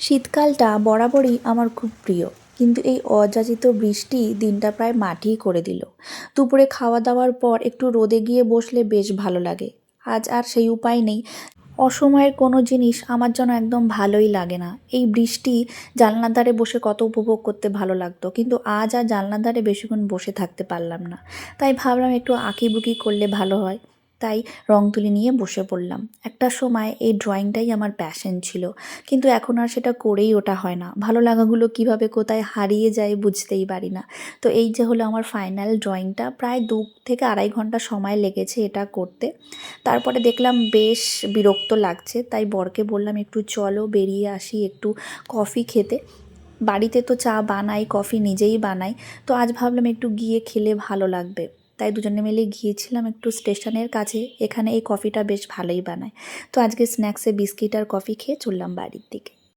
শীতকালটা বরাবরই আমার খুব প্রিয়, কিন্তু এই অযাচিত বৃষ্টি দিনটা প্রায় মাটিই করে দিল। দুপুরে খাওয়া দাওয়ার পর একটু রোদে গিয়ে বসলে বেশ ভালো লাগে। আজ আর সেই উপায় নেই। অসময়ের কোনো জিনিস আমার যেন একদম ভালোই লাগে না। এই বৃষ্টি জানলার ধারে বসে কত উপভোগ করতে ভালো লাগতো, কিন্তু আজ আর জানলার ধারে বেশিক্ষণ বসে থাকতে পারলাম না। তাই ভাবলাম একটু আঁকিবুকি করলে ভালো হয়। তাই রং তুলি নিয়ে বসে পড়লাম। একটা সময় এই ড্রয়িংটাই আমার প্যাশন ছিল, কিন্তু এখন আর সেটা করেই ওঠা হয় না। ভালো লাগাগুলো কিভাবে কোথায় হারিয়ে যায় বুঝতেই পারি না। তো এই যে হলো আমার ফাইনাল ড্রয়িংটা, প্রায় 2 থেকে 2.5 ঘন্টা সময় লেগেছে এটা করতে। তারপরে দেখলাম বেশ বিরক্ত লাগছে, তাই বরকে বললাম একটু চলো বেরিয়ে আসি একটু কফি খেতে। বাড়িতে তো চা বানাই, কফি নিজেই বানাই। তো আজ ভাবলাম একটু গিয়ে খেলে ভালো লাগবে। তাই দুজনে মিলে গিয়েছিলাম একটু স্টেশনের কাছে। এখানে এই কফিটা বেশ ভালোই বানায়। তো আজকে স্ন্যাক্সে বিস্কিট আর কফি খেয়ে চললাম বাড়ির দিকে।